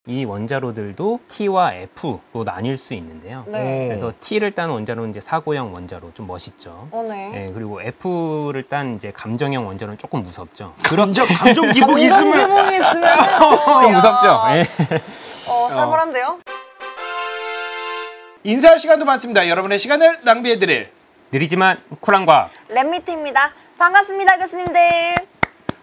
이 원자로들도 T와 F로 나뉠 수 있는데요. 네. 그래서 T를 딴 원자로는 이제 사고형 원자로 좀 멋있죠. 네. 네, 그리고 F를 딴 이제 감정형 원자로는 조금 무섭죠. 감정 기복이 있으면 기복이 있으면 무섭죠. 네. 살벌한데요? 인사할 시간도 많습니다. 여러분의 시간을 낭비해드릴 느리지만 쿨한 과학. 랩미트입니다. 반갑습니다, 교수님들.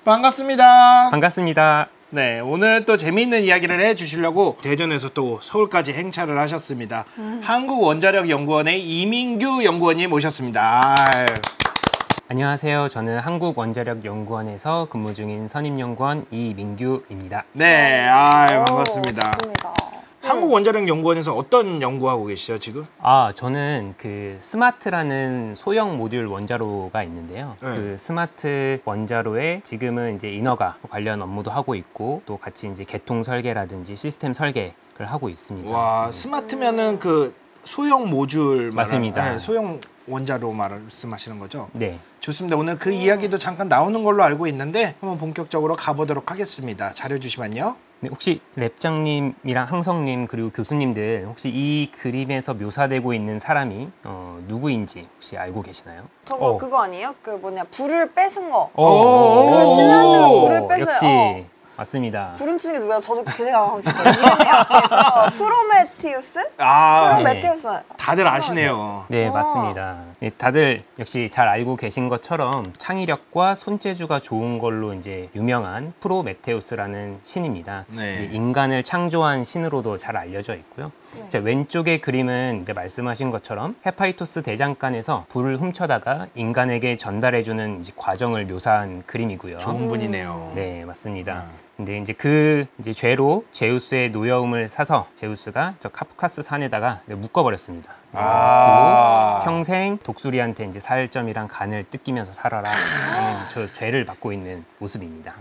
반갑습니다. 반갑습니다. 네, 오늘 또 재미있는 이야기를 해주시려고 대전에서 또 서울까지 행차를 하셨습니다. 한국원자력연구원의 이민규 연구원님 모셨습니다. 안녕하세요. 저는 한국원자력연구원에서 근무 중인 선임연구원 이민규입니다. 네, 반갑습니다. 좋습니다. 한국원자력연구원에서 어떤 연구하고 계시죠, 지금? 저는 그 스마트라는 소형 모듈 원자로가 있는데요. 네. 그 스마트 원자로에 지금은 이제 인허가 관련 업무도 하고 있고 또 같이 이제 개통 설계라든지 시스템 설계를 하고 있습니다. 와, 스마트면은 그 소형 모듈 맞습니다. 네, 소형 원자로 말씀하시는 거죠? 네. 좋습니다. 오늘 그 이야기도 잠깐 나오는 걸로 알고 있는데 한번 본격적으로 가보도록 하겠습니다. 자료 주시면요. 네, 혹시 랩장님이랑 항성님 그리고 교수님들 혹시 이 그림에서 묘사되고 있는 사람이 누구인지 혹시 알고 계시나요? 저거 그거 아니에요? 그 뭐냐 불을 뺏은 거. 오. 그 신라드가 불을 뺏어요. 역시 맞습니다. 불은 치는 게 누구야? 저도 그 생각하고 있었어요. 이름이 앞에서 프로메티우스? 프로메티우스. 다들 아시네요. 네, 맞습니다. 네, 다들 역시 잘 알고 계신 것처럼 창의력과 손재주가 좋은 걸로 이제 유명한 프로메테우스라는 신입니다. 네. 이제 인간을 창조한 신으로도 잘 알려져 있고요. 네. 자, 왼쪽의 그림은 이제 말씀하신 것처럼 헤파이토스 대장간에서 불을 훔쳐다가 인간에게 전달해주는 이제 과정을 묘사한 그림이고요. 좋은 분이네요. 네, 맞습니다. 근데 이제 그 죄로 제우스의 노여움을 사서 제우스가 저 카프카스 산에다가 묶어버렸습니다. 그리고 평생 독수리한테 이제 살점이랑 간을 뜯기면서 살아라 하는 저 죄를 받고 있는 모습입니다.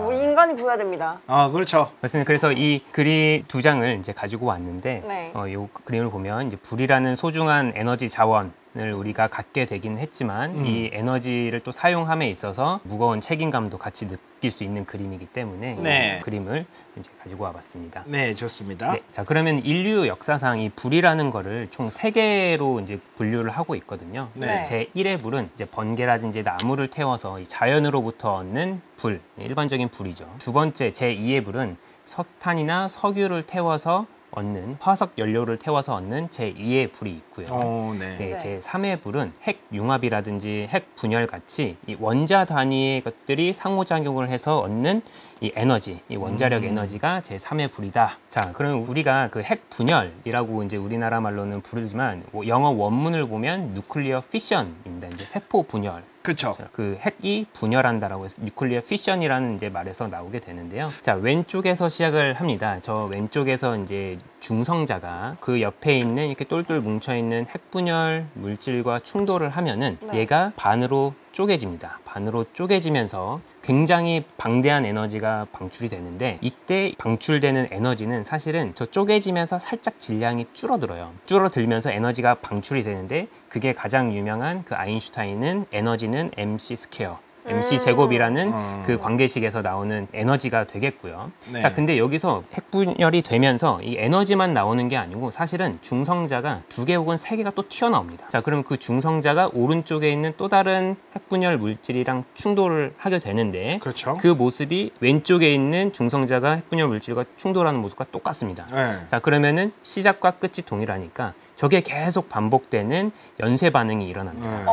우리 인간이 구해야 됩니다. 그렇죠. 맞습니다. 그래서 이 그림 두 장을 이제 가지고 왔는데, 네. 이 그림을 보면 이제 불이라는 소중한 에너지 자원을 우리가 갖게 되긴 했지만 이 에너지를 또 사용함에 있어서 무거운 책임감도 같이 느낄 수 있는 그림이기 때문에 네. 그림을 이제 가지고 와봤습니다. 네, 좋습니다. 네, 자 그러면 인류 역사상 이 불이라는 거를 총 3개로 이제 분류를 하고 있거든요. 네. 제 1의 불은 이제 번개라든지 나무를 태워서 이 자연으로부터 얻는 불, 일반적인 불이죠. 두 번째 제 2의 불은 석탄이나 석유를 태워서 얻는 화석 연료를 태워서 얻는 제2의 불이 있고요. 네. 네, 제 3의 불은 핵 융합이라든지 핵 분열 같이 이 원자 단위의 것들이 상호작용을 해서 얻는 이 에너지, 이 원자력 에너지가 제 3의 불이다. 자, 그러면 우리가 그 핵 분열이라고 이제 우리나라 말로는 부르지만 영어 원문을 보면 누클리어 피션입니다. 이제 세포 분열. 그렇죠. 그 핵이 분열한다라고 해서 뉴클리어 피션이라는 이제 말에서 나오게 되는데요. 자, 왼쪽에서 시작을 합니다. 저 왼쪽에서 이제 중성자가 그 옆에 있는 이렇게 똘똘 뭉쳐 있는 핵 분열 물질과 충돌을 하면은 얘가 반으로 쪼개집니다. 반으로 쪼개지면서 굉장히 방대한 에너지가 방출이 되는데 이때 방출되는 에너지는 사실은 저 쪼개지면서 살짝 질량이 줄어들어요. 줄어들면서 에너지가 방출이 되는데 그게 가장 유명한 그 아인슈타인은 에너지는 MC 스퀘어. MC 제곱이라는 그 관계식에서 나오는 에너지가 되겠고요. 네. 자, 근데 여기서 핵분열이 되면서 이 에너지만 나오는 게 아니고 사실은 중성자가 2개 혹은 3개가 또 튀어나옵니다. 자, 그럼 그 중성자가 오른쪽에 있는 또 다른 핵분열 물질이랑 충돌을 하게 되는데 그렇죠. 그 모습이 왼쪽에 있는 중성자가 핵분열 물질과 충돌하는 모습과 똑같습니다. 네. 자, 그러면은 시작과 끝이 동일하니까 저게 계속 반복되는 연쇄 반응이 일어납니다.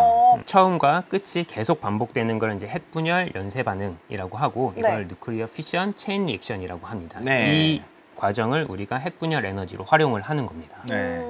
처음과 끝이 계속 반복되는 걸 이제 핵분열 연쇄 반응이라고 하고 이걸 누클리어 피션 체인 리액션이라고 합니다. 네. 이 과정을 우리가 핵분열 에너지로 활용을 하는 겁니다. 네.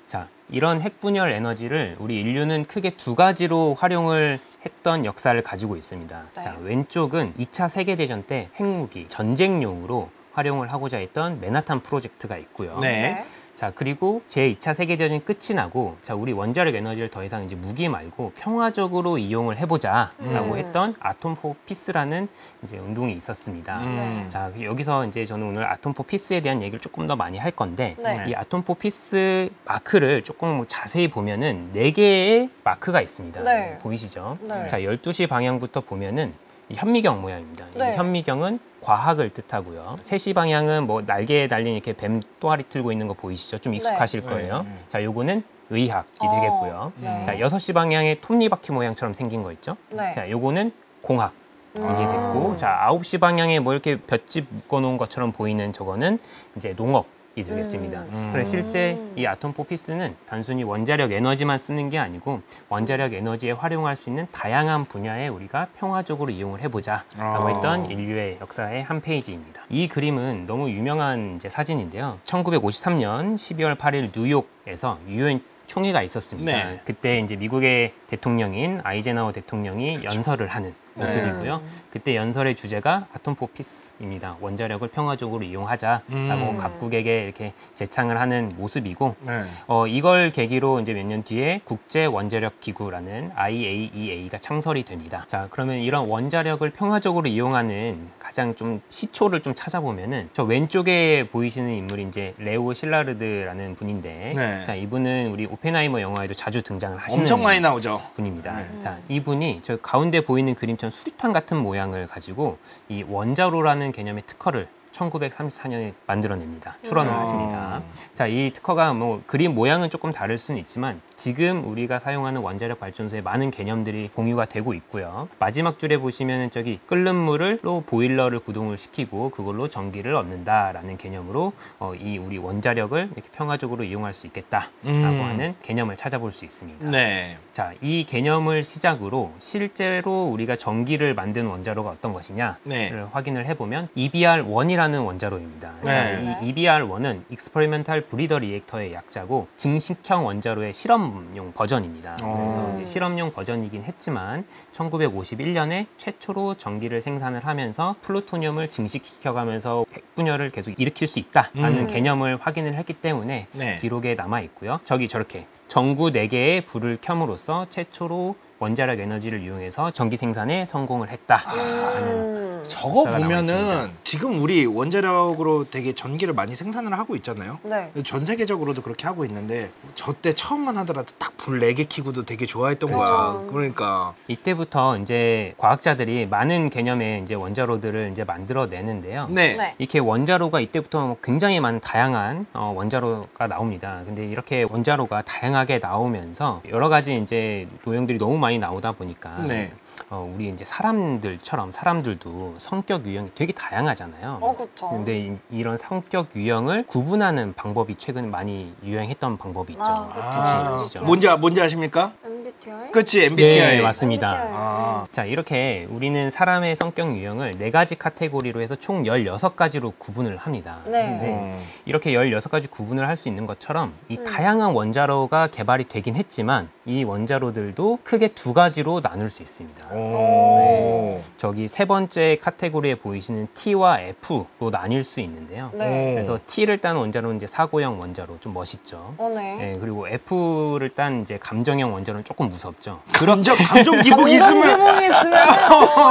자, 이런 핵분열 에너지를 우리 인류는 크게 2가지로 활용을 했던 역사를 가지고 있습니다. 네. 자, 왼쪽은 2차 세계대전 때 핵무기, 전쟁용으로 활용을 하고자 했던 맨하탄 프로젝트가 있고요. 네. 자, 그리고 제2차 세계대전이 끝이 나고 자, 우리 원자력 에너지를 더 이상 이제 무기 말고 평화적으로 이용을 해보자라고 했던 아톰 포 피스라는 이제 운동이 있었습니다. 자, 여기서 이제 저는 오늘 아톰 포 피스에 대한 얘기를 조금 더 많이 할 건데 이 아톰 포 피스 마크를 조금 자세히 보면은 4개의 마크가 있습니다. 보이시죠? 자, 12시 방향부터 보면은 이 현미경 모양입니다. 네. 이 현미경은 과학을 뜻하고요. 세시 방향은 뭐 날개에 달린 이렇게 뱀 또아리 틀고 있는 거 보이시죠? 좀 익숙하실 네. 거예요. 네. 자, 요거는 의학이 되겠고요. 네. 자, 6시 방향에 톱니바퀴 모양처럼 생긴 거 있죠? 네. 자, 요거는 공학. 이게 됐고, 음. 자, 9시 방향에 뭐 이렇게 볏짚 묶어놓은 것처럼 보이는 저거는 이제 농업이 되겠습니다. 그래서 실제 이 아톰포피스는 단순히 원자력 에너지만 쓰는 게 아니고 원자력 에너지에 활용할 수 있는 다양한 분야에 우리가 평화적으로 이용을 해보자라고 했던 인류의 역사의 한 페이지입니다. 이 그림은 너무 유명한 이제 사진인데요. 1953년 12월 8일 뉴욕에서 유엔 총회가 있었습니다. 네. 그때 이제 미국의 대통령인 아이젠하워 대통령이 연설을 하는 모습이고요. 그때 연설의 주제가 아톰포피스입니다. 원자력을 평화적으로 이용하자라고 각국에게 이렇게 제창을 하는 모습이고, 네. 이걸 계기로 이제 몇 년 뒤에 국제 원자력 기구라는 IAEA가 창설이 됩니다. 자, 그러면 이런 원자력을 평화적으로 이용하는 가장 좀 시초를 좀 찾아보면은 저 왼쪽에 보이시는 인물이 이제 레오 실라르드라는 분인데, 네. 자, 이분은 우리 오펜하이머 영화에도 자주 등장을 하시는 엄청 많이 나오죠. 분입니다. 자, 이분이 저 가운데 보이는 그림처럼 수류탄 같은 모양을 가지고 이 원자로라는 개념의 특허를 1934년에 만들어냅니다. 출원을 하십니다. 자, 이 특허가 뭐 그림 모양은 조금 다를 수는 있지만 지금 우리가 사용하는 원자력 발전소에 많은 개념들이 공유가 되고 있고요. 마지막 줄에 보시면은 저기 끓는 물로 보일러를 구동을 시키고 그걸로 전기를 얻는다라는 개념으로 이 우리 원자력을 이렇게 평화적으로 이용할 수 있겠다라고 하는 개념을 찾아볼 수 있습니다. 네. 자, 이 개념을 시작으로 실제로 우리가 전기를 만든 원자로가 어떤 것이냐를 네. 확인을 해보면 EBR1이라는 원자로입니다. 네. 자, 이 EBR1은 Experimental Breeder Reactor의 약자고 증식형 원자로의 실험용 버전입니다. 그래서 이제 실험용 버전이긴 했지만 1951년에 최초로 전기를 생산을 하면서 플루토늄을 증식시켜가면서 핵분열을 계속 일으킬 수 있다라는 개념을 확인을 했기 때문에 네. 기록에 남아 있고요. 저렇게 전구 4개의 불을 켬으로써 최초로 원자력 에너지를 이용해서 전기 생산에 성공을 했다라는 저거 역사가 남아 보면은 있습니다. 지금 우리 원자력으로 되게 전기를 많이 생산을 하고 있잖아요. 네. 전 세계적으로도 그렇게 하고 있는데 저 때 처음만 하더라도 딱 불 4개 켜고도 되게 좋아했던 그렇죠. 거야. 그러니까 이때부터 이제 과학자들이 많은 개념의 이제 원자로들을 이제 만들어내는데요. 네. 네. 이렇게 원자로가 이때부터 굉장히 많은 다양한 원자로가 나옵니다. 근데 이렇게 원자로가 다양하게 나오면서 여러 가지 이제 노형들이 너무 많이 나오다 보니까 네. 우리 이제 사람들도 성격 유형이 되게 다양하잖아요. 그쵸. 근데 이런 성격 유형을 구분하는 방법이 최근 많이 유행했던 방법이 있죠. 혹시 아시죠? 뭔지 아십니까? MBTI? 그렇지, MBTI. 네, 맞습니다. 아. 자, 이렇게 우리는 사람의 성격 유형을 4가지 카테고리로 해서 총 16가지로 구분을 합니다. 네. 근데 이렇게 16가지 구분을 할 수 있는 것처럼 이 다양한 원자로가 개발이 되긴 했지만 이 원자로들도 크게 2가지로 나눌 수 있습니다. 오. 저기 세 번째 카테고리에 보이시는 T와 F로 나뉠 수 있는데요. 네. 그래서 T를 딴 원자로는 이제 사고형 원자로 좀 멋있죠. 네. 네, 그리고 F를 딴 이제 감정형 원자로는 조금 무섭죠. 감정 기복이 있으면 기복이 있으면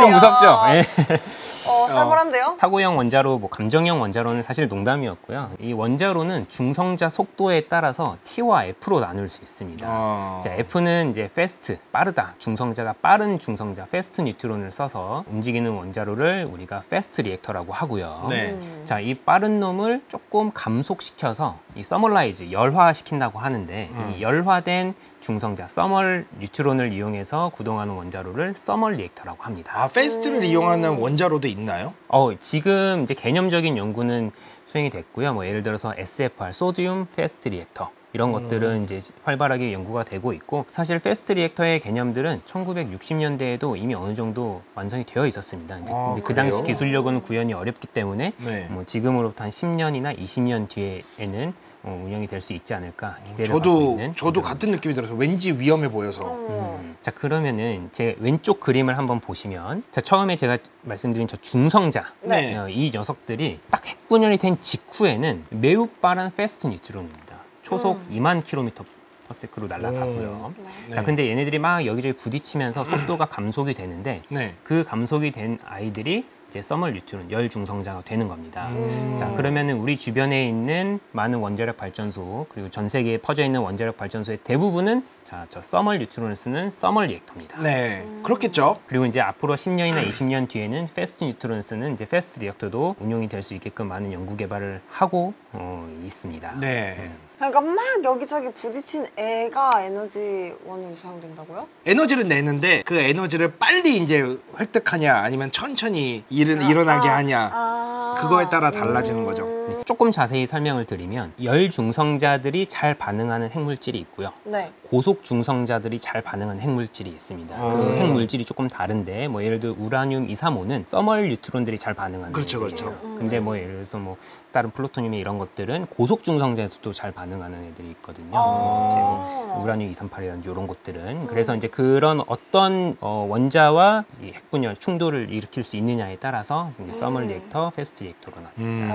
좀 무섭죠. 예. 살벌한데요? 사고형 원자로, 뭐 감정형 원자로는 사실 농담이었고요. 이 원자로는 중성자 속도에 따라서 T와 F로 나눌 수 있습니다. 자, F는 이제 fast, 빠르다. 중성자가 빠른 중성자, fast 뉴트론을 써서 움직이는 원자로를 우리가 fast 리액터라고 하고요. 네. 자, 이 빠른 놈을 조금 감속시켜서 이 서멀라이즈, 열화시킨다고 하는데 이 열화된 중성자, 서멀 뉴트론을 이용해서 구동하는 원자로를 서멀 리액터라고 합니다. 페스트를 이용하는 원자로도 있나요? 지금 이제 개념적인 연구는 수행이 됐고요. 뭐 예를 들어서 SFR, 소디움 페스트 리액터 이런 것들은 이제 활발하게 연구가 되고 있고, 사실 페스트 리액터의 개념들은 1960년대에도 이미 어느 정도 완성이 되어 있었습니다. 이제 근데 그 당시 그래요? 기술력은 구현이 어렵기 때문에 네. 뭐 지금으로부터 한 10년이나 20년 뒤에는 운영이 될 수 있지 않을까 기대를 갖고 있는. 저도 같은 느낌이 들어서 왠지 위험해 보여서. 자, 그러면은 제 왼쪽 그림을 한번 보시면, 자, 처음에 제가 말씀드린 저 중성자, 네. 이 녀석들이 딱 핵분열이 된 직후에는 매우 빠른 패스트 뉴트론입니다. 초속 2만 km/s로 날아가고요. 네. 자, 근데 얘네들이 막 여기저기 부딪히면서 속도가 감속이 되는데 네. 그 감속이 된 아이들이 이제 서멀 뉴트론 열 중성자가 되는 겁니다. 자, 그러면은 우리 주변에 있는 많은 원자력 발전소 그리고 전 세계에 퍼져 있는 원자력 발전소의 대부분은 자, 저 서멀 뉴트론을 쓰는 서멀 리액터입니다. 네, 그렇겠죠. 그리고 이제 앞으로 10년이나 20년 뒤에는 패스트 뉴트론을 쓰는 이제 패스트 리액터도 운용이 될 수 있게끔 많은 연구 개발을 하고 있습니다. 네. 그러니까 막 여기저기 부딪힌 애가 에너지원으로 사용된다고요? 에너지를 내는데 그 에너지를 빨리 이제 획득하냐 아니면 천천히 일어나게 하냐 그거에 따라 달라지는 거죠. 조금 자세히 설명을 드리면 열 중성자들이 잘 반응하는 핵물질이 있고요. 네. 고속 중성자들이 잘 반응하는 핵물질이 있습니다. 그 핵물질이 조금 다른데 뭐 예를 들어 우라늄 235는 서멀 뉴트론들이 잘 반응하는 그렇죠, 애들이에요. 그렇죠. 근데 뭐 예를 들어서 뭐 다른 플루토늄 이런 것들은 고속 중성자에서도 잘 반응하는 애들이 있거든요. 이제 뭐 우라늄 238이라든지 이런 것들은 그래서 이제 그런 어떤 원자와 이 핵분열 충돌을 일으킬 수 있느냐에 따라서 이제 서멀 리액터, 패스트 리액터가 나옵니다.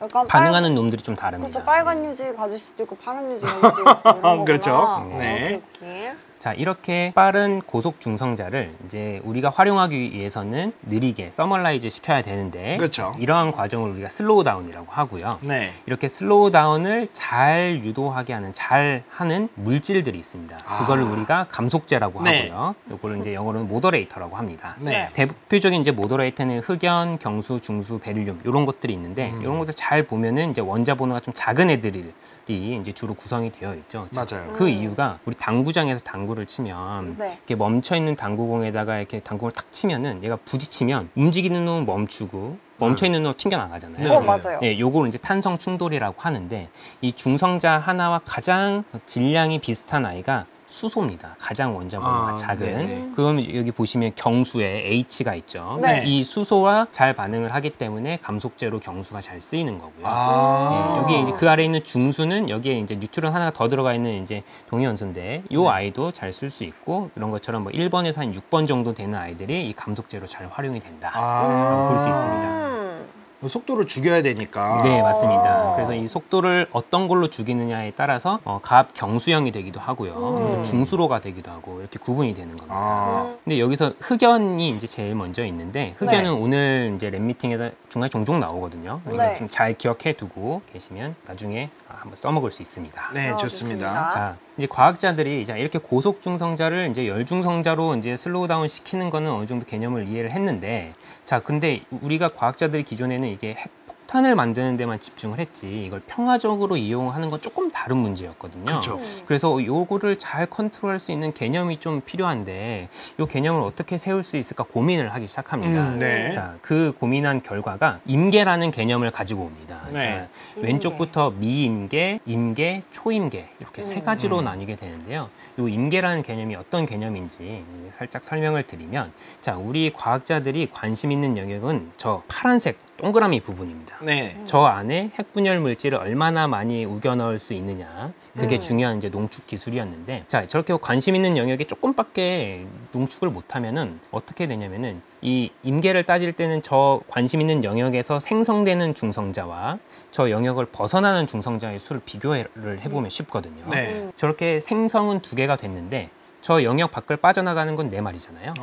약간 반응하는 놈들이 좀 다릅니다. 그렇죠. 빨간 유지 가질 수도 있고 파란 유지 가질 수도 있고 이런 거구나. 그렇죠. 네. 오케이. 자, 이렇게 빠른 고속 중성자를 이제 우리가 활용하기 위해서는 느리게 서멀라이즈 시켜야 되는데 그렇죠. 이러한 과정을 우리가 슬로우 다운이라고 하고요. 네. 이렇게 슬로우 다운을 잘 유도하게 하는 잘 하는 물질들이 있습니다. 그거를 우리가 감속제라고 네. 하고요. 이거를 이제 영어로는 모더레이터라고 합니다. 네. 대표적인 이제 모더레이터는 흑연, 경수, 중수, 베릴륨 이런 것들이 있는데 이런 것들 잘 보면은 이제 원자 번호가 좀 작은 애들이 이제 주로 구성이 되어 있죠. 맞아요. 그 이유가 우리 당구장에서 당구를 치면 네. 이렇게 멈춰 있는 당구공에다가 이렇게 당구를 탁 치면은 얘가 부딪히면 움직이는 놈은 멈추고 멈춰 있는 놈은 튕겨 나가잖아요. 네. 맞아요. 예, 요걸 이제 탄성 충돌이라고 하는데 이 중성자 하나와 가장 질량이 비슷한 아이가 수소입니다. 가장 원자 번호가 작은. 네네. 그러면 여기 보시면 경수에 H가 있죠. 네. 이 수소와 잘 반응을 하기 때문에 감속제로 경수가 잘 쓰이는 거고요. 아. 예, 여기 이제 그 아래에 있는 중수는 여기에 이제 뉴트론 하나가 더 들어가 있는 이제 동위원소인데 이 아이도 잘 쓸 수 있고 이런 것처럼 뭐 1번에서 한 6번 정도 되는 아이들이 이 감속제로 잘 활용이 된다. 볼 수 있습니다. 속도를 죽여야 되니까. 네, 맞습니다. 그래서 이 속도를 어떤 걸로 죽이느냐에 따라서 갑 경수형이 되기도 하고요. 중수로가 되기도 하고 이렇게 구분이 되는 겁니다. 아. 근데 여기서 흑연이 이제 제일 먼저 있는데 흑연은 네. 오늘 이제 랩 미팅에서 중간에 종종 나오거든요. 그래서 네. 좀 잘 기억해 두고 계시면 나중에 한번 써먹을 수 있습니다. 네, 좋습니다. 좋습니다. 자, 이제 과학자들이 이제 이렇게 고속 중성자를 이제 열 중성자로 이제 슬로우 다운 시키는 거는 어느 정도 개념을 이해를 했는데, 자, 근데 우리가 과학자들이 기존에는 이게 핵폭탄을 만드는 데만 집중을 했지 이걸 평화적으로 이용하는 건 조금 다른 문제였거든요. 그렇죠. 그래서 요거를 잘 컨트롤할 수 있는 개념이 좀 필요한데 요 개념을 어떻게 세울 수 있을까 고민을 하기 시작합니다. 네. 자, 그 고민한 결과가 임계라는 개념을 가지고 옵니다. 네. 자, 왼쪽부터 미임계, 임계, 초임계 이렇게 세 가지로 음. 나뉘게 되는데요. 요 임계라는 개념이 어떤 개념인지 살짝 설명을 드리면, 자, 우리 과학자들이 관심 있는 영역은 저 파란색 동그라미 부분입니다. 네. 저 안에 핵분열 물질을 얼마나 많이 우겨 넣을 수 있느냐, 그게 중요한 이제 농축 기술이었는데, 자, 저렇게 관심 있는 영역에 조금밖에 농축을 못하면은 어떻게 되냐면은 이 임계를 따질 때는 저 관심 있는 영역에서 생성되는 중성자와 저 영역을 벗어나는 중성자의 수를 비교를 해보면 쉽거든요. 네. 저렇게 생성은 2개가 됐는데 저 영역 밖을 빠져나가는 건 4마리잖아요.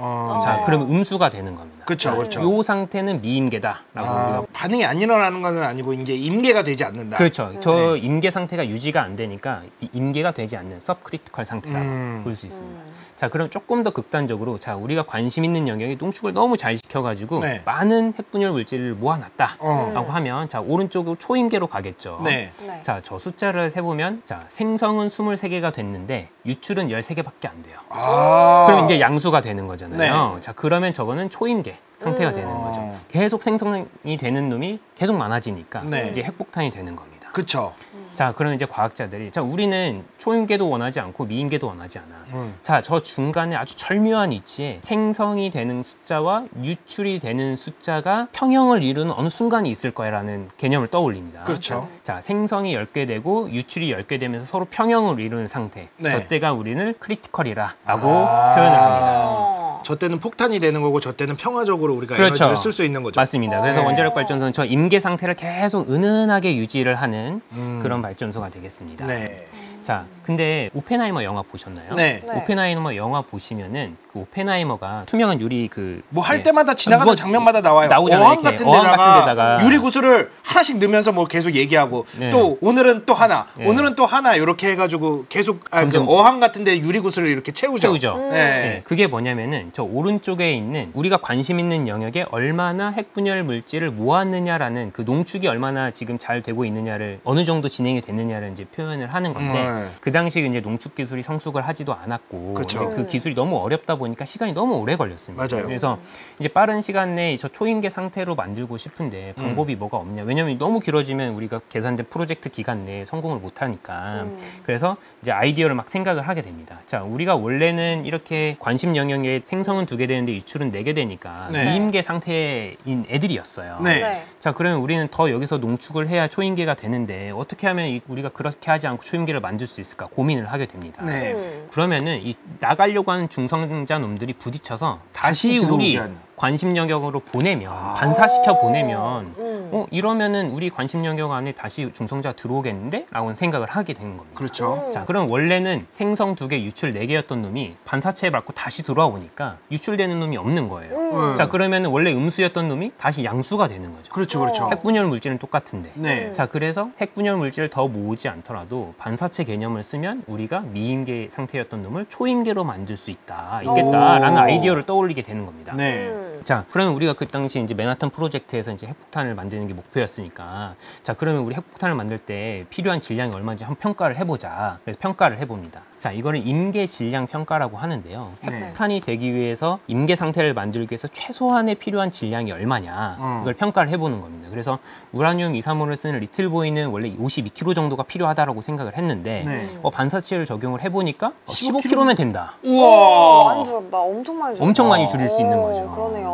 자, 네. 그러면 음수가 되는 겁니다. 그렇죠, 그렇죠. 요 상태는 미임계다라고 우리가 반응이 안 일어나는 것은 아니고 이제 임계가 되지 않는다. 그렇죠. 저 임계 상태가 유지가 안 되니까 이 임계가 되지 않는 서브크리티컬 상태라고 볼 수 있습니다. 자, 그럼 조금 더 극단적으로, 자, 우리가 관심 있는 영역에 농축을 너무 잘 시켜가지고 네. 많은 핵분열 물질을 모아놨다라고 하면, 자, 오른쪽으로 초임계로 가겠죠. 네. 네. 자, 저 숫자를 세보면, 자, 생성은 23개가 됐는데 유출은 13개밖에 안 돼요. 아. 그럼 이제 양수가 되는 거잖아요. 네. 자, 그러면 저거는 초임계 상태가 되는 거죠. 계속 생성이 되는 놈이 계속 많아지니까 네. 이제 핵폭탄이 되는 겁니다. 그렇죠. 자, 그럼 이제 과학자들이, 자, 우리는 초임계도 원하지 않고 미임계도 원하지 않아. 자, 저 중간에 아주 절묘한 위치에 생성이 되는 숫자와 유출이 되는 숫자가 평형을 이루는 어느 순간이 있을 거야라는 개념을 떠올립니다. 그렇죠. 자, 생성이 10개 되고 유출이 10개 되면서 서로 평형을 이루는 상태. 네. 저때가 우리는 크리티컬이라고 표현을 합니다. 저 때는 폭탄이 되는 거고 저 때는 평화적으로 우리가 그렇죠. 에너지를 쓸 수 있는 거죠. 맞습니다. 그래서 네. 원자력 발전소는 저 임계 상태를 계속 은은하게 유지를 하는 그런 발전소가 되겠습니다. 네. 자, 근데 오펜하이머 영화 보셨나요? 네. 네. 오펜하이머 영화 보시면은 그 오펜하이머가 투명한 유리 뭐 할 네. 때마다 지나가는 뭐 장면마다 나와요. 나오잖아요, 어항 이렇게. 같은 어항 데다가, 같은 데다가. 유리 구슬을 하나씩 넣으면서 뭐 계속 얘기하고 네. 또 오늘은 또 하나, 네. 오늘은 또 하나 이렇게 해가지고 계속 점점 그 어항 같은 데 유리 구슬을 이렇게 채우죠. 네. 네. 그게 뭐냐면은 저 오른쪽에 있는 우리가 관심 있는 영역에 얼마나 핵분열 물질을 모았느냐라는 그 농축이 얼마나 지금 잘 되고 있느냐를 어느 정도 진행이 됐느냐를 이제 표현을 하는 건데 그 당시 이제 농축 기술이 성숙을 하지도 않았고 그쵸. 이제 그 기술이 너무 어렵다 보니까 시간이 너무 오래 걸렸습니다. 맞아요. 그래서 이제 빠른 시간 내에 저 초인계 상태로 만들고 싶은데 방법이 뭐가 없냐? 왜냐면 너무 길어지면 우리가 계산된 프로젝트 기간 내에 성공을 못 하니까 그래서 이제 아이디어를 막 생각을 하게 됩니다. 자, 우리가 원래는 이렇게 관심 영역에 생성은 2개 되는데 유출은 4개 되니까 네. 미임계 상태인 애들이었어요. 네. 네. 자, 그러면 우리는 더 여기서 농축을 해야 초인계가 되는데 어떻게 하면 우리가 그렇게 하지 않고 초인계를 만들 수 있을까 고민을 하게 됩니다. 네. 그러면은 이 나가려고 하는 중성자 놈들이 부딪혀서 다시 들어오게 우리 하는. 관심 영역으로 보내면 반사시켜 보내면 음. 이러면은 우리 관심 영역 안에 다시 중성자가 들어오겠는데? 라고 생각을 하게 되는 겁니다. 그렇죠. 자, 그럼 원래는 생성 2개, 유출 4개였던 놈이 반사체에 맞고 다시 들어와 보니까 유출되는 놈이 없는 거예요. 자, 그러면 원래 음수였던 놈이 다시 양수가 되는 거죠. 그렇죠, 그렇죠. 핵분열 물질은 똑같은데. 네. 자, 그래서 핵분열 물질을 더 모으지 않더라도 반사체 개념을 쓰면 우리가 미임계 상태였던 놈을 초임계로 만들 수 있겠다라는 아이디어를 떠올리게 되는 겁니다. 네. 자, 그러면 우리가 그 당시 이제 맨하탄 프로젝트에서 이제 핵폭탄을 만드는 게 목표였으니까, 자, 그러면 우리 핵폭탄을 만들 때 필요한 질량이 얼마인지 한번 평가를 해보자. 그래서 평가를 해봅니다. 자, 이거를 임계 질량 평가라고 하는데요. 네. 핵폭탄이 되기 위해서 임계 상태를 만들기 위해서 최소한의 필요한 질량이 얼마냐, 이걸 평가를 해보는 겁니다. 그래서 우라늄 235를 쓰는 리틀보이는 원래 52kg 정도가 필요하다라고 생각을 했는데, 네. 반사체를 적용을 해보니까 15kg면 된다. 우와. 많이 줄었다. 엄청 많이 줄었다. 엄청 많이 줄일 수 있는 거죠. 그러네요.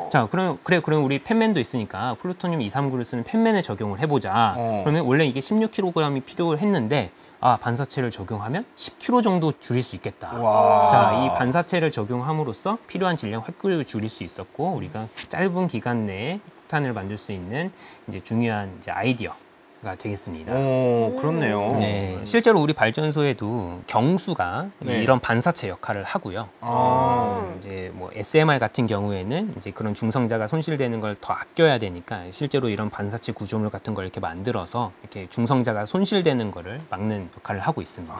자, 그럼 우리 펜맨도 있으니까 플루토늄 239를 쓰는 펜맨에 적용을 해보자. 그러면 원래 이게 16kg이 필요했는데 반사체를 적용하면 10kg 정도 줄일 수 있겠다. 와. 자, 이 반사체를 적용함으로써 필요한 질량 획기를 줄일 수 있었고 우리가 짧은 기간 내에 폭탄을 만들 수 있는 이제 중요한 이제 아이디어가 되겠습니다. 오, 그렇네요. 네, 실제로 우리 발전소에도 경수가 네. 이런 반사체 역할을 하고요. 이제 뭐 SMR 같은 경우에는 이제 그런 중성자가 손실되는 걸 더 아껴야 되니까 실제로 이런 반사체 구조물 같은 걸 이렇게 만들어서 이렇게 중성자가 손실되는 거를 막는 역할을 하고 있습니다.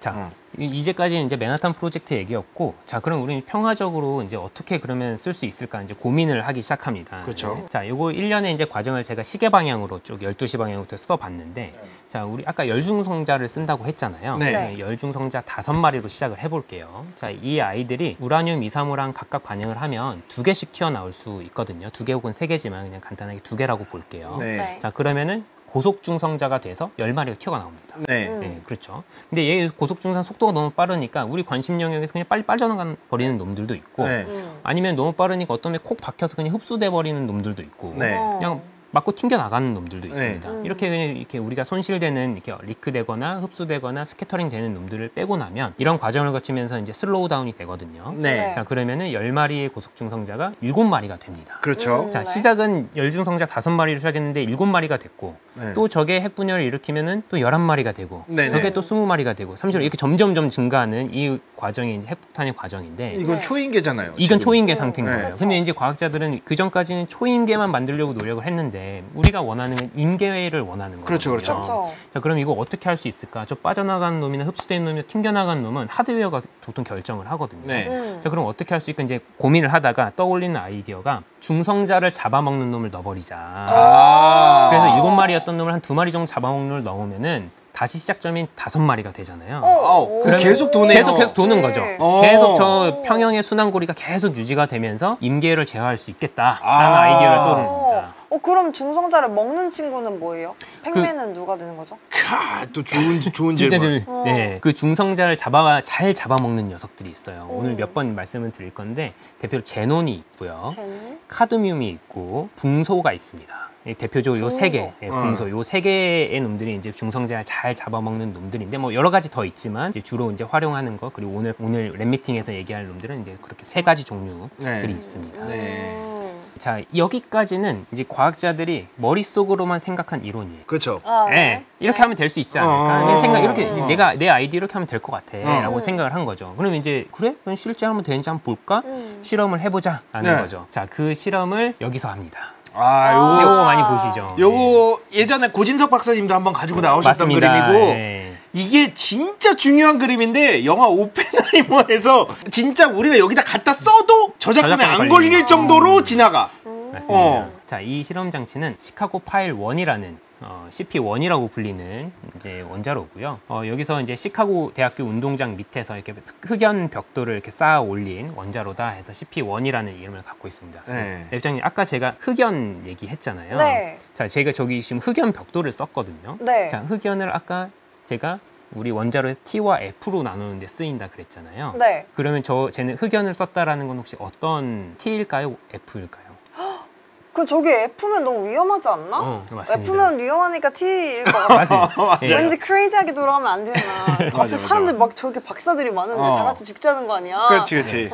자, 이제까지 이제 맨하탄 프로젝트 얘기였고, 자, 그럼 우리는 평화적으로 이제 어떻게 그러면 쓸 수 있을까 이제 고민을 하기 시작합니다. 그렇죠. 자, 요거 1년의 이제 과정을 제가 시계 방향으로 쭉 12시 방향부터 써봤는데, 자, 우리 아까 열중성자를 쓴다고 했잖아요. 네. 열중성자 5마리로 시작을 해볼게요. 자, 이 아이들이 우라늄 235랑 각각 반응을 하면 2개씩 튀어나올 수 있거든요. 2개 혹은 3개지만 그냥 간단하게 2개라고 볼게요. 네. 네. 자, 그러면은 고속중성자가 돼서 10마리가 튀어나옵니다. 네. 네, 그렇죠. 근데 얘 고속중성 속도가 너무 빠르니까 우리 관심 영역에서 그냥 빨리 빠져나가 버리는 놈들도 있고, 네. 아니면 너무 빠르니까 어떤 게 콕 박혀서 그냥 흡수돼 버리는 놈들도 있고, 네. 그냥 맞고 튕겨 나가는 놈들도 있습니다. 네. 이렇게 그냥 이렇게 우리가 손실되는 이렇게 리크되거나 흡수되거나 스캐터링 되는 놈들을 빼고 나면 이런 과정을 거치면서 이제 슬로우 다운이 되거든요. 네. 자, 그러면은 10마리의 고속중성자가 7마리가 됩니다. 그렇죠. 자, 네. 시작은 시작은 열중성자 5마리로 시작했는데 7마리가 됐고, 네. 또 저게 핵분열을 일으키면은 또 11마리가 되고, 네네. 저게 또 20마리가 되고, 30마리 이렇게 점점점 증가하는 이 과정이 이제 핵폭탄의 과정인데, 이건 네. 초인계잖아요. 이건 지금. 초인계 상태인 네. 거예요. 그렇죠. 근데 이제 과학자들은 그 전까지는 초인계만 만들려고 노력을 했는데 우리가 원하는 건 임계를 원하는 거예요. 그렇죠, 그렇죠. 그렇죠. 자, 그럼 이거 어떻게 할 수 있을까? 저 빠져나가는 놈이나 흡수되는 놈이나 튕겨나가는 놈은 하드웨어가 보통 결정을 하거든요. 네. 자, 그럼 어떻게 할 수 있을까? 이제 고민을 하다가 떠올리는 아이디어가 중성자를 잡아먹는 놈을 넣어버리자. 그래서 7마리였던 놈을 한 2마리 정도 잡아먹는 놈을 넣으면은 다시 시작점인 5마리가 되잖아요. 아우, 그러면 계속 도네요. 계속 도는 거죠. 어. 계속 저 평형의 순환고리가 계속 유지가 되면서 임계를 제어할 수 있겠다라는 아. 아이디어를 떠오릅니다. 그럼 중성자를 먹는 친구는 뭐예요? 팩맨은 누가 되는 거죠? 또 좋은 진짜 질문. 네, 그 중성자를 잘 잡아먹는 녀석들이 있어요. 오늘 몇 번 말씀을 드릴 건데 대표로 제논이 있고요, 젠? 카드뮴이 있고 붕소가 있습니다. 대표적으로 요 세 개, 붕소, 요 세 개의 놈들이 이제 중성자를 잘 잡아먹는 놈들인데 뭐 여러 가지 더 있지만 이제 주로 이제 활용하는 거, 그리고 오늘 랩 미팅에서 얘기할 놈들은 이제 그렇게 3가지 종류들이 네. 있습니다. 네. 자, 여기까지는 이제 과학자들이 머릿속으로만 생각한 이론이에요. 그렇죠. 네. 이렇게 하면 될 수 있지 않을까? 그냥 생각 이렇게 내 아이디 이렇게 하면 될 것 같아라고 생각을 한 거죠. 그러면 이제 그래? 그럼 실제 하면 되는지 한번 볼까? 실험을 해보자라는 네. 거죠. 자, 그 실험을 여기서 합니다. 요거 요거 많이 보시죠. 요거 예전에 고진석 박사님도 한번 가지고 나오셨던 맞습니다. 그림이고 네. 이게 진짜 중요한 그림인데 영화 오펜하이머에서 진짜 우리가 여기다 갖다 써도 저작권에 저작권에 안 걸리는 걸릴 정도로 지나가. 맞습니다. 자, 이 실험 장치는 시카고 파일 1이라는 CP1이라고 불리는 이제 원자로고요. 여기서 이제 시카고 대학교 운동장 밑에서 이렇게 흑연 벽돌을 이렇게 쌓아 올린 원자로다 해서 CP1이라는 이름을 갖고 있습니다. 네. 랩장님 아까 제가 흑연 얘기했잖아요. 네. 자, 제가 저기 지금 흑연 벽돌을 썼거든요. 네. 자, 흑연을 아까 제가 우리 원자로에서 T와 F로 나누는데 쓰인다 그랬잖아요. 네. 그러면 쟤는 흑연을 썼다라는 건 혹시 어떤 T일까요? F일까요? 저기 F면 너무 위험하지 않나? 맞습니다. F면 위험하니까 T일 것 같아. 맞아요. 예. 왠지 크레이지하게 돌아가면 안 되나. 맞아, 앞에 사람들 막 저기 박사들이 많은데 다 같이 죽자는 거 아니야? 그렇지.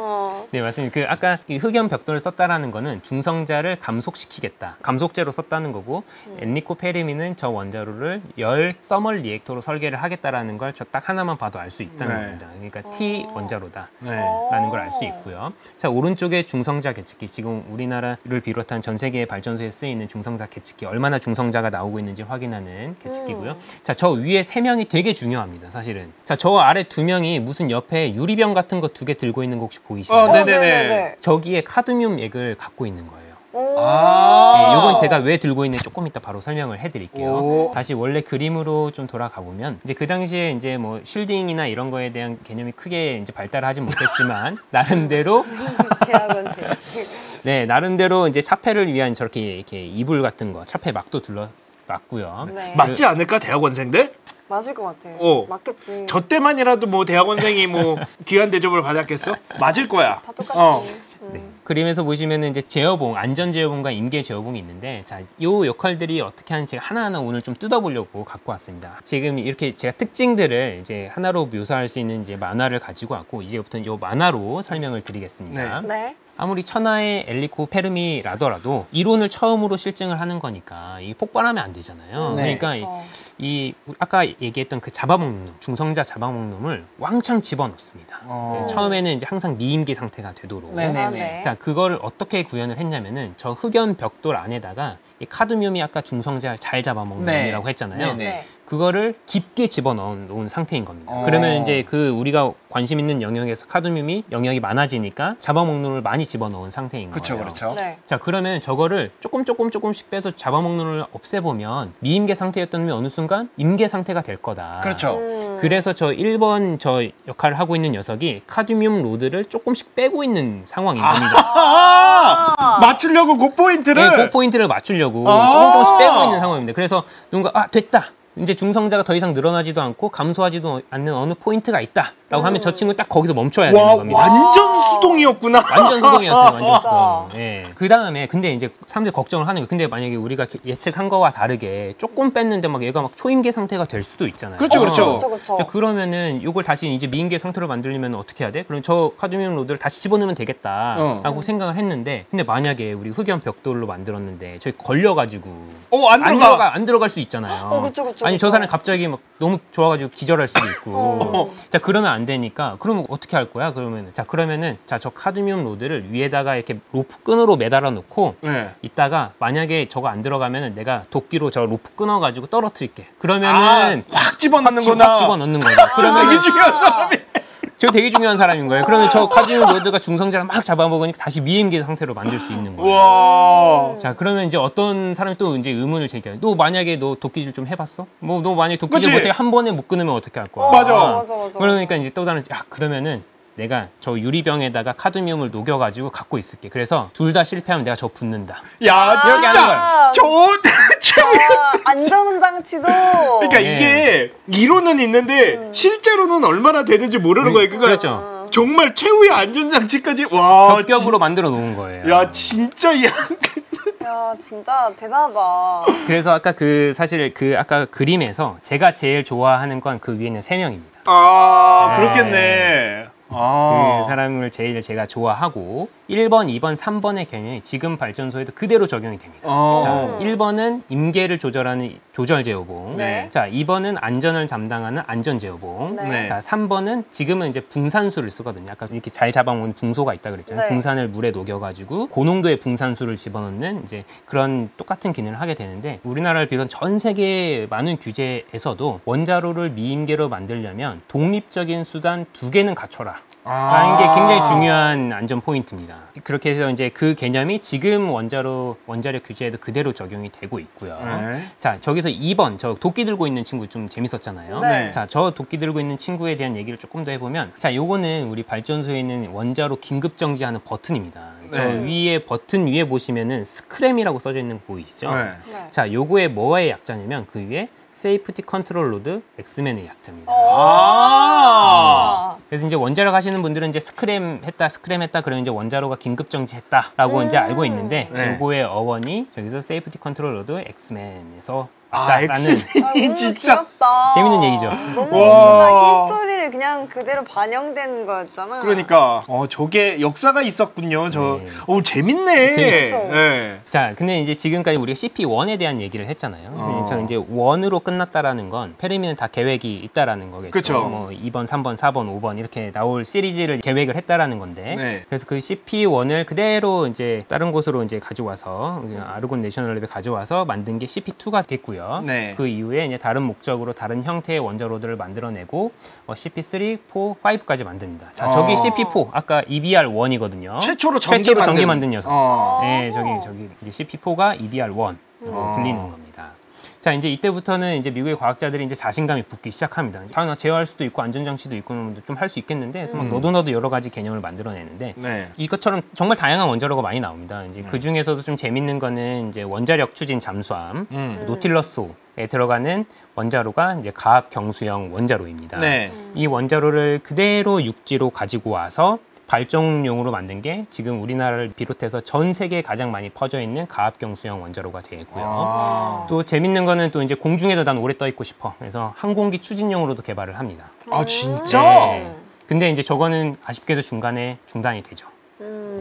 네, 맞습니다. 그 아까 이 흑연 벽돌을 썼다라는 거는 중성자를 감속시키겠다. 감속제로 썼다는 거고 엔리코 페르미는 저 원자로를 열 서멀 리액터로 설계를 하겠다라는 걸 저 딱 하나만 봐도 알 수 있다는 겁니다. 그러니까 T 원자로다. 네. 라는 걸 알 수 있고요. 자, 오른쪽에 중성자 계측기. 지금 우리나라를 비롯한 전 세계의 발전소에 쓰이는 중성자 계측기. 얼마나 중성자가 나오고 있는지 확인하는 계측기고요. 자, 저 위에 3명이 되게 중요합니다. 사실은. 자, 저 아래 2명이 무슨 옆에 유리병 같은 거 2개 들고 있는 거 혹시 보이시나요? 네네네. 저기에 카드뮴 액을 갖고 있는 거예요. 아. 이건 제가 왜 들고 있는지 조금 이따 바로 설명을 해드릴게요. 오. 다시 원래 그림으로 좀 돌아가 보면 이제 그 당시에 이제 뭐 쉴딩이나 이런 거에 대한 개념이 크게 이제 발달하진 못했지만 나름대로 대학원생. 네, 나름대로 이제 차폐를 위한 저렇게 이렇게 이불 같은 거 차폐 막도 둘러놨고요. 네. 맞지 않을까 대학원생들? 맞을 것 같아. 맞겠지. 저 때만이라도 뭐 대학원생이 뭐 귀한 대접을 받았겠어? 맞을 거야. 다 똑같지. 네. 그림에서 보시면은 이제 제어봉, 안전 제어봉과 임계 제어봉이 있는데, 자, 요 역할들이 어떻게 하는지 제가 하나하나 오늘 좀 뜯어보려고 갖고 왔습니다. 지금 이렇게 제가 특징들을 이제 하나로 묘사할 수 있는 이제 만화를 가지고 왔고, 이제부터는 요 만화로 설명을 드리겠습니다. 네. 아무리 천하의 엘리코 페르미라더라도 이론을 처음으로 실증을 하는 거니까 이 폭발하면 안 되잖아요. 네. 그러니까 이 아까 얘기했던 그 잡아먹는 놈, 중성자 잡아먹는 놈을 왕창 집어넣습니다. 이제 처음에는 이제 항상 미임기 상태가 되도록. 네네네. 자, 그걸 어떻게 구현을 했냐면은 저 흑연 벽돌 안에다가 이 카드뮴이 아까 중성자를 잘 잡아먹는 네. 놈이라고 했잖아요. 네. 그거를 깊게 집어넣은 상태인 겁니다. 그러면 이제 그 우리가 관심 있는 영역에서 카드뮴이 영역이 많아지니까 잡아먹는 놈을 많이 집어넣은 상태인 거예요. 그렇죠. 네. 자, 그러면 저거를 조금씩 빼서 잡아먹는 놈을 없애보면 미임계 상태였던 놈이 어느 순간 임계 상태가 될 거다. 그렇죠. 그래서 저 1번 저 역할을 하고 있는 녀석이 카드뮴 로드를 조금씩 빼고 있는 상황인 겁니다. 맞추려고 그 포인트를. 네, 그 포인트를 맞추려고 조금씩 빼고 있는 상황입니다. 그래서 누군가 됐다. 이제 중성자가 더 이상 늘어나지도 않고 감소하지도 않는 어느 포인트가 있다라고 하면 저 친구 딱 거기서 멈춰야 되는 겁니다. 완전 수동이었구나. 완전 수동이었어요. 완전 진짜. 수동. 예. 그 다음에 근데 이제 사람들이 걱정을 하는 게 근데 만약에 우리가 예측한 거와 다르게 조금 뺐는데 막 얘가 막 초임계 상태가 될 수도 있잖아요. 그렇죠. 그렇죠. 그러면은 이걸 다시 이제 미임계 상태로 만들려면 어떻게 해야 돼? 그럼 저 카드뮴 로드를 다시 집어넣으면 되겠다라고 생각을 했는데 근데 만약에 우리 흑연 벽돌로 만들었는데 저기 걸려가지고 안 들어갈 수 있잖아요. 그쵸. 아니 저 사람 갑자기 막 너무 좋아가지고 기절할 수도 있고. 자, 그러면 안 되니까 그러면 어떻게 할 거야? 그러면은 저 카드뮴 로드를 위에다가 이렇게 로프 끈으로 매달아 놓고 이따가 만약에 저거 안 들어가면은 내가 도끼로 저 로프 끊어가지고 떨어뜨릴게. 그러면은 확 집어넣는구나. 확 집어넣는 거죠. 그러면 되게 중요한 사람이. 저 되게 중요한 사람인 거예요. 그러면 저 카드뮴 로드가 중성자를 막 잡아먹으니까 다시 미임계 상태로 만들 수 있는 거예요. 와. 자, 그러면 이제 어떤 사람이 또 이제 의문을 제기해요. 너 만약에 너 도끼질 좀 해봤어? 뭐 너 만약에 도끼질 못해 한 번에 못 끊으면 어떻게 할 거야? 맞아. 그러니까 이제 또 다른 그러면은 내가 저 유리병에다가 카드뮴을 녹여가지고 갖고 있을게. 그래서 둘 다 실패하면 내가 저 붓는다. 야, 진짜 좋은. 안전 장치도. 그러니까 이게 이론은 있는데 실제로는 얼마나 되는지 모르는 거예요. 그러니까 그렇죠. 정말 최후의 안전장치까지 와 겹겹으로 만들어 놓은 거예요. 야 진짜 야 진짜 대단하다. 그래서 아까 사실 아까 그림에서 제가 제일 좋아하는 건 그 위에는 3명입니다. 그렇겠네. 그 사람을 제일 제가 좋아하고 1번, 2번, 3번의 개념이 지금 발전소에도 그대로 적용이 됩니다. 자, 1번은 임계를 조절하는 조절 제어봉. 네. 자, 2번은 안전을 담당하는 안전 제어봉. 네. 자, 3번은 지금은 이제 붕산수를 쓰거든요. 아까 이렇게 잘 잡아먹는 붕소가 있다 그랬잖아요. 네. 붕산을 물에 녹여가지고 고농도의 붕산수를 집어넣는 이제 그런 똑같은 기능을 하게 되는데 우리나라를 비롯한 전 세계 많은 규제에서도 원자로를 미임계로 만들려면 독립적인 수단 2개는 갖춰라. 라는 게 굉장히 중요한 안전 포인트입니다. 그렇게 해서 이제 그 개념이 지금 원자력 규제에도 그대로 적용이 되고 있고요. 네. 자, 저기서 2번, 저 도끼 들고 있는 친구 좀 재밌었잖아요. 네. 자, 저 도끼 들고 있는 친구에 대한 얘기를 조금 더 해보면, 자, 요거는 우리 발전소에 있는 원자로 긴급 정지하는 버튼입니다. 저 위에 버튼 위에 보시면은 스크램이라고 써져 있는 거 보이시죠? 네. 네. 자, 요거의 뭐의 약자냐면 그 위에 세이프티 컨트롤 로드 엑스맨의 약자입니다. 그래서 이제 원자력 하시는 분들은 이제 스크램 했다 그러면 이제 원자로가 긴급 정지했다라고 이제 알고 있는데 네. 요거의 어원이 저기서 세이프티 컨트롤 로드 엑스맨에서 엑스맨이 너무 진짜 귀엽다. 재밌는 얘기죠. 너무 와. 뭔가 히스토리를 그냥 그대로 반영된 거였잖아. 그러니까 저게 역사가 있었군요. 네. 재밌네. 재밌죠. 네. 자, 근데 이제 지금까지 우리가 CP1에 대한 얘기를 했잖아요. 저 이제 1으로 끝났다라는 건 페르미는 다 계획이 있다라는 거겠죠. 그쵸. 뭐 2번, 3번, 4번, 5번 이렇게 나올 시리즈를 계획을 했다라는 건데. 네. 그래서 그 CP1을 그대로 이제 다른 곳으로 이제 가져와서 아르곤 내셔널랩에 가져와서 만든 게 CP2가 됐고요. 네. 그 이후에 이제 다른 목적으로 다른 형태의 원자로들을 만들어내고 CP3, 4, 5까지 만듭니다. 자, 저기 CP4 아까 EBR1이거든요. 최초로 전기 만든 녀석. 네, 저기 이제 CP4가 EBR1 불리는 겁니다. 자, 이제 이때부터는 이제 미국의 과학자들이 이제 자신감이 붙기 시작합니다. 당연히 제어할 수도 있고 안전장치도 있고 좀 할 수 있겠는데, 그래서 막 너도 여러 가지 개념을 만들어내는데, 네. 이것처럼 정말 다양한 원자로가 많이 나옵니다. 이제 그 중에서도 좀 재밌는 거는 이제 원자력 추진 잠수함, 노틸러스에 들어가는 원자로가 이제 가압 경수형 원자로입니다. 네. 이 원자로를 그대로 육지로 가지고 와서 발전용으로 만든 게 지금 우리나라를 비롯해서 전 세계에 가장 많이 퍼져 있는 가압경수형 원자로가 되어 있고요. 또 재밌는 거는 또 이제 공중에도 난 오래 떠 있고 싶어. 그래서 항공기 추진용으로도 개발을 합니다. 진짜? 네. 근데 이제 저거는 아쉽게도 중간에 중단이 되죠.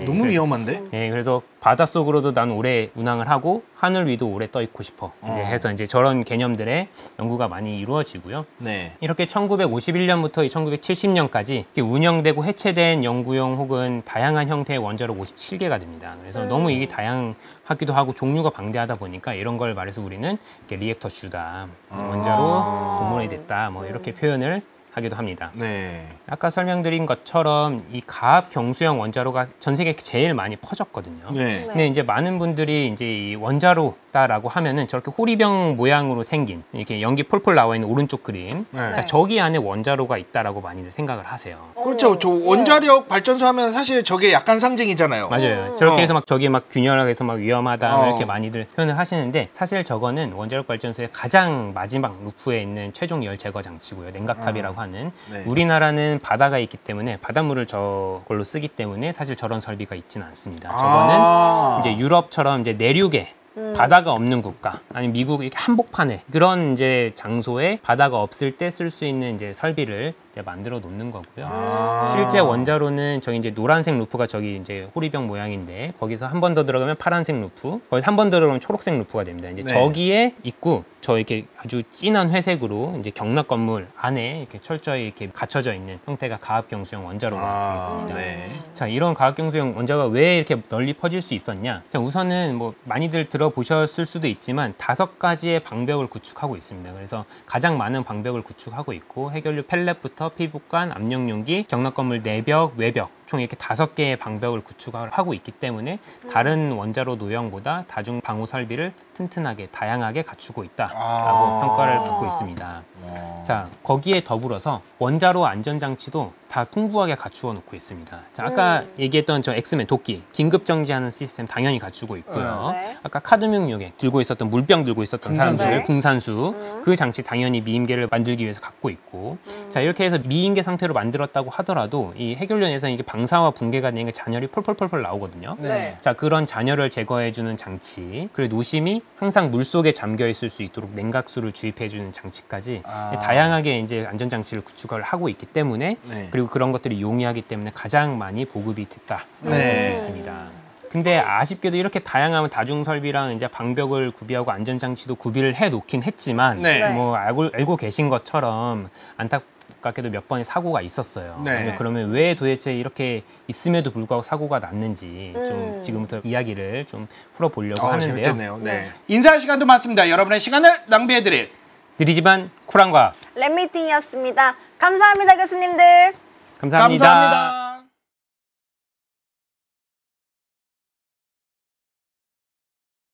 너무 위험한데? 네, 그래서 바닷속으로도 난 오래 운항을 하고 하늘 위도 오래 떠 있고 싶어. 이제 해서 이제 저런 개념들의 연구가 많이 이루어지고요. 네. 이렇게 1951년부터 1970년까지 운영되고 해체된 연구용 혹은 다양한 형태의 원자로 57개가 됩니다. 그래서 너무 이게 다양하기도 하고 종류가 방대하다 보니까 이런 걸 말해서 우리는 이렇게 리액터 주다, 원자로 동물원이 됐다, 뭐 이렇게 표현을 하기도 합니다. 네. 아까 설명드린 것처럼 이 가압 경수형 원자로가 전 세계에 제일 많이 퍼졌거든요. 네. 근데 이제 많은 분들이 이제 이 원자로다라고 하면은 저렇게 호리병 모양으로 생긴 이렇게 연기 폴폴 나와 있는 오른쪽 그림, 네. 자, 저기 안에 원자로가 있다라고 많이들 생각을 하세요. 그렇죠. 저 원자력 발전소 하면 사실 저게 약간 상징이잖아요. 맞아요. 저렇게 해서 막 저기 막 균열하게 해서 막 위험하다 이렇게 많이들 표현을 하시는데 사실 저거는 원자력 발전소의 가장 마지막 루프에 있는 최종 열 제거 장치고요. 냉각탑이라고 하는. 네. 우리나라는 바다가 있기 때문에 바닷물을 저걸로 쓰기 때문에 사실 저런 설비가 있지는 않습니다. 저거는 이제 유럽처럼 이제 내륙에 바다가 없는 국가, 아니면 미국 이렇게 한복판에 그런 이제 장소에 바다가 없을 때 쓸 수 있는 이제 설비를 이제 만들어 놓는 거고요. 실제 원자로는 저기 이제 노란색 루프가 저기 이제 호리병 모양인데 거기서 한 번 더 들어가면 파란색 루프, 거기서 한 번 더 들어가면 초록색 루프가 됩니다. 이제 네. 저기에 있고 저 이렇게 아주 진한 회색으로 이제 경락 건물 안에 이렇게 철저히 이렇게 갖춰져 있는 형태가 가압경수형 원자로가 되겠습니다. 네. 자, 이런 가압경수형 원자가 왜 이렇게 널리 퍼질 수 있었냐? 자, 우선은 뭐 많이들 들어보셨을 수도 있지만 5가지의 방벽을 구축하고 있습니다. 그래서 가장 많은 방벽을 구축하고 있고 해결류 펠렛부터 피부관, 압력용기, 경락 건물 내벽, 외벽 총 이렇게 5개의 방벽을 구축하고 있기 때문에 다른 원자로 노형보다 다중 방호 설비를 튼튼하게 다양하게 갖추고 있다라고 평가를 받고 있습니다. 자, 거기에 더불어서 원자로 안전장치도 다 풍부하게 갖추어 놓고 있습니다. 자, 아까 얘기했던 저 엑스맨 도끼 긴급 정지하는 시스템 당연히 갖추고 있고요. 네. 아까 카드뮴 요괴 들고 있었던 물병 들고 있었던 붕산수. 사람들 붕산수 그 장치 당연히 미임계를 만들기 위해서 갖고 있고 자, 이렇게 해서 미임계 상태로 만들었다고 하더라도 이 해결련에서 이게 방사와 붕괴가 되는 게 잔열이 폴폴폴폴 나오거든요. 네. 자, 그런 잔열을 제거해주는 장치, 그리고 노심이 항상 물 속에 잠겨 있을 수 있도록 냉각수를 주입해주는 장치까지 다양하게 이제 안전장치를 구축을 하고 있기 때문에 그리고 그리고 그런 것들이 용이하기 때문에 가장 많이 보급이 됐다 네. 볼 수 있습니다. 근데 아쉽게도 이렇게 다양한 다중 설비랑 이제 방벽을 구비하고 안전 장치도 구비를 해 놓긴 했지만 네. 뭐 알고 계신 것처럼 안타깝게도 몇 번의 사고가 있었어요. 네. 근데 그러면 왜 도대체 이렇게 있음에도 불구하고 사고가 났는지 좀 지금부터 이야기를 좀 풀어보려고 하는데요. 재밌겠네요. 네. 인사할 시간도 많습니다. 여러분의 시간을 낭비해드릴 느리지만 쿨한 과학. 랩미팅이었습니다. 감사합니다, 교수님들. 감사합니다. 감사합니다.